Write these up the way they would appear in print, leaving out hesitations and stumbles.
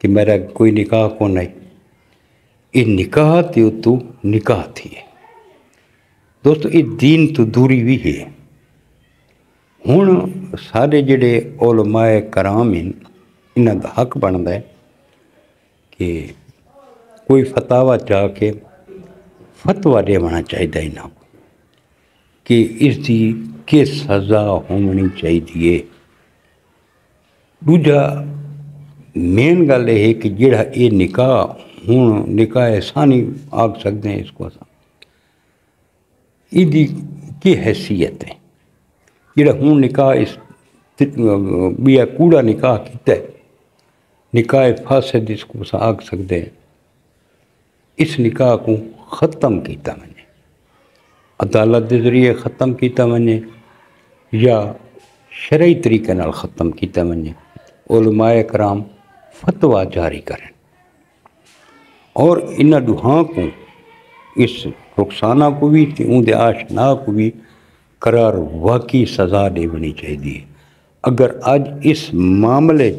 کہ میرا کوئی نکاح کو نہیں، یہ نکاح تے تو نکاح تھی ہے دوستو، یہ دین تو دوری بھی ہے۔ ہوں سارے جڑے علماء کرام ہیں انہاں دا حق بنتا ہے کہ کوئی فتاوی چاہ کے فتویٰ دینا چاہیے انہاں کو کہ اس دی کہ سزا ہونی چاہیے۔ دوجا مین گل یہ ہے کہ جڑا یہ نکاح ہوں نکاح ثانی آکھ سکتے ہیں اس کو یہ دی کی حیثیت ہے؟ جڑا ہوں نکاح اس بیا کوڑا نکاح کیتا ہے، نکاح فاسد اس کو آکھ سکتے ہیں۔ اس نکاح کو ختم کیتا ونے، عدالت کے ذریعے ختم کیتا ونے یا شرعی طریقے نال ختم کیتا ونے، علماء کرام فتویٰ جاری کریں اور انہاں دوہاں کو، اس رخسانہ کو بھی تے اون دے آشنا کو بھی قرار واقعی سزا دینی چاہیے۔ اگر اج اس معاملے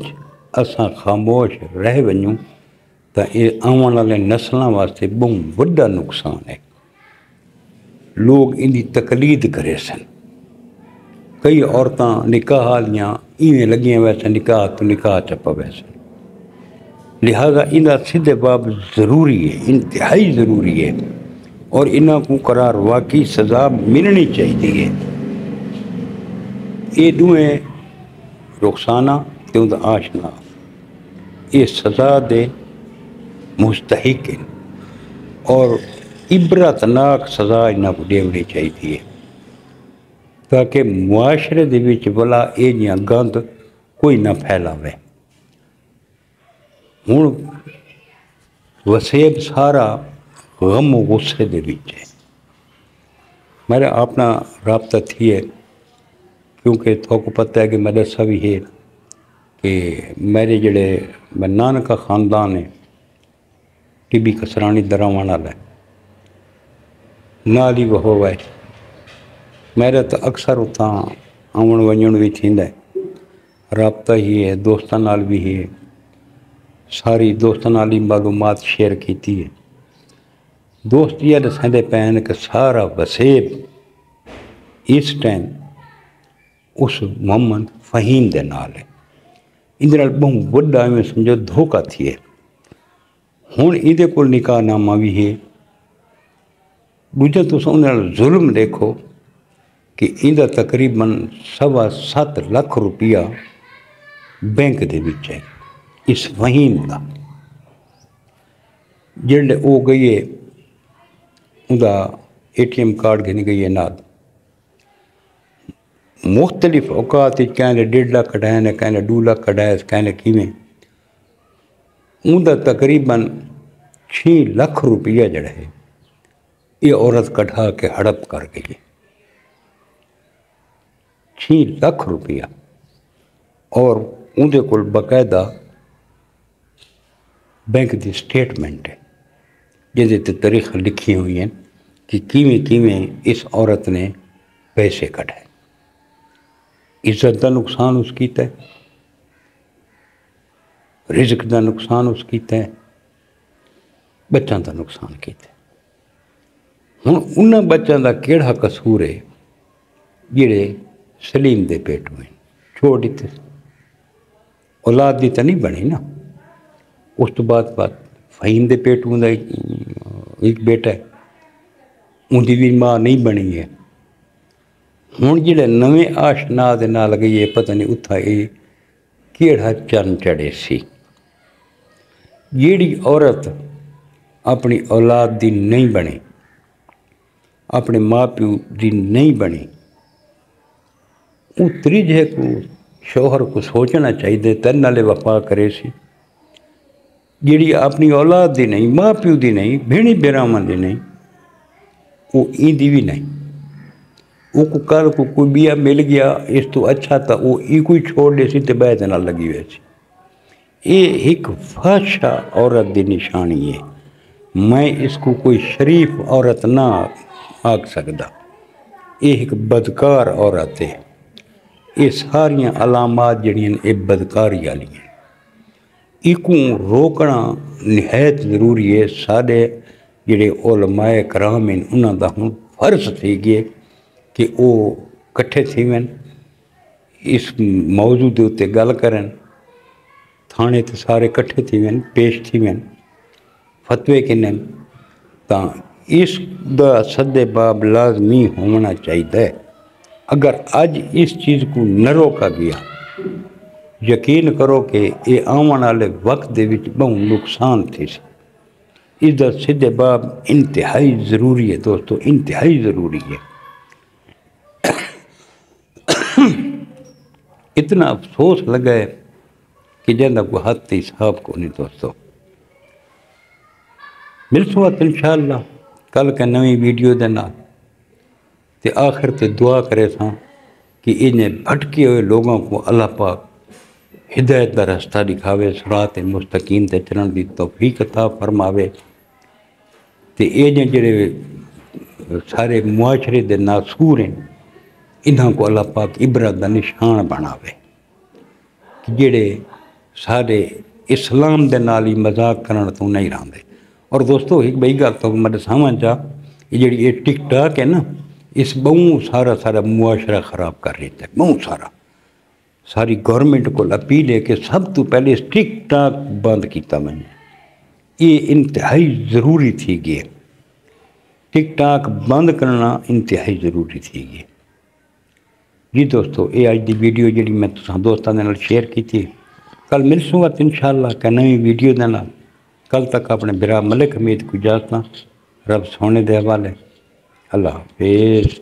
اساں خاموش رہ ونجوں تو یہ آنے والے نسلوں واسطے بہت بڑا نقصان ہے۔ لوگ ان کی تقلید کرے سن، کئی عورتاں نکاح والیاں ایویں لگیاں ویسے نکاح تو نکاح چپا ویسے، لہذا انہاں سدھے باب ضروری ہے، انتہائی ضروری ہے اور انہاں کو قرار واقعی سزا ملنی چاہیے۔ یہ دوئیں رخسانہ تے اوندا آشنا یہ سزا دے مستحق ہیں اور عبرتناک سزا انہاں کو دینی چاہیے تاکہ معاشرے دے وچ بلا یہ جیاں گند کوئی نہ پھیلاوے۔ ہوں وسیب سارا غم و غصے دے وچ ہے۔ میرا اپنا رابطہ تھی ہے کیونکہ تو کو پتہ ہے کہ مدرسہ بھی ہے کہ میرے جڑے میں نانکا خاندان ہے ٹی بی کسرانی دراوان والا ہے، نال ہی وہ ہے میرا تو اکثر اتاں آون ونجن بھی تھیندا ہے، رابطہ ہی ہے، دوستاں نال بھی ہے، ساری دوستاں نال ہی معلومات شیئر کیتی ہے۔ دوست یہ دسندے پین کہ سارا وسیب اس ٹائم اس محمد فہیم دے نال ہے، اندر نال بہت بڑا میں سمجھو دھوکا تھی ہے۔ ہوں یہ کول نکاح نامہ بھی ہے، دوجا تساں ان نال ظلم دیکھو کہ اندر تقریباً 7.25 لاکھ روپیہ بینک دے وچ ہے اس فہیم دا، جڑے او گئی ہے اوندا ATM کارڈ گھنی گئی ہے نال، مختلف اوقات کہیں 1.5 لاکھ کٹائے، کہیں 2 لاکھ کٹائے، کہیں کیویں اوندا تقریباً 6 لاکھ روپیہ جڑا ہے یہ عورت کٹھا کے ہڑپ کر گئی ہے، 6 لاکھ روپیہ، اور اندے کول باقاعدہ بینک دی سٹیٹمنٹ ہے جہدے تے تاریخ لکھی ہوئی ہیں کہ کیویں اس عورت نے پیسے کٹائے۔ عزت دا نقصان اس کیتا ہے، رزق دا نقصان اس کیتا ہے، بچوں دا نقصان کیتا ہے۔ ہوں انہاں بچوں دا کیڑا قصور ہے جڑے سلیم دے پیٹ ہوئے چھوڑ دیتے، اولاد دی تو نہیں بنی نا، اس تو بعد فہیم دے پیٹ ہوں ایک بیٹا ہے، ان دی بھی ماں نہیں بنی ہے۔ ہوں جڑے نویں آشنا دے نال گئی ہے پتہ نہیں اتھا یہ کیڑا چن چڑھے سی، جیڑی عورت اپنی اولاد دی نہیں بنی، اپنے ماں پیو دی نہیں بنی، وہ تریجے کو شوہر کو سوچنا چاہیے تین نالے وفا کرے سی، جیڑی اپنی اولاد دی نہیں، ماں پیو دی نہیں، بھیڑی بیراواں دی نہیں، وہ این دی بھی نہیں، وہ کو کل کو کوئی بیا مل گیا اس تو اچھا تھا وہ ای کوئی چھوڑ دے سی تے بیت نال لگی ہوئی سی۔ یہ ایک فحشہ عورت دی نشانی ہے، میں اس کو کوئی شریف عورت نہ آکھ سکدا، یہ ایک بدکار عورت ہے، یہ ساریاں علامات جڑیاں یہ بدکاری والی ہیں۔ ایکوں روکنا نہایت ضروری ہے. سارے جڑے علماء کرام ہیں انہاں دا ہن فرض تھی گئے کہ وہ کٹھے تھی ون اس موضوع دے اتے گل کرن. تھانے تے سارے کٹھے تھی ون پیش تھی ون فتوے کنن تاں اس دا سدے باب لازمی ہونا چاہیے. اگر اج اس چیز کو نہ روکا گیا یقین کرو کہ یہ آنے والے وقت دے وچ بہت نقصان تھی سی. اس دا سدے باب انتہائی ضروری ہے دوستو، انتہائی ضروری ہے. اتنا افسوس لگا ہے کہ جنہ کو حد تے حساب کو نہیں دوستو. ملسوں انشاءاللہ کل کا نئی ویڈیو دے نال تے آخر تے دعا کرے تھا کہ انہیں بھٹکے ہوئے لوگوں کو اللہ پاک ہدایت دا رستہ دکھاوے، صراط مستقیم تے چلن دی توفیق عطا فرماوے تے یہ جڑے سارے معاشرے دے ناسور ہیں انہاں کو اللہ پاک عبرت دا نشان بناوے کہ جڑے سارے اسلام دے نال ہی مذاق کرن تو نہیں رہندے. اور دوستو ایک بئی گل تو میں دساواں چاہ یہ جڑی یہ ٹک ٹاک ہے نا اس بہت سارا معاشرہ خراب کر رہی ہے. بہت ساری گورنمنٹ کو اپیل ہے کہ سب تو پہلے اس ٹک ٹاک بند کیتا میں نے. یہ انتہائی ضروری تھی گئی. ٹک ٹاک بند کرنا انتہائی ضروری تھی گئی. جی دوستو یہ اج دی ویڈیو جڑی میں تساں دوستاں دے نال شیئر کیتی. کل ملسوں گا انشاءاللہ کہ نئی ویڈیو دے نال. کل تک اپنے برا ملک حمید کو اجازت رب سونے دے حوالے. اللہ حافظ.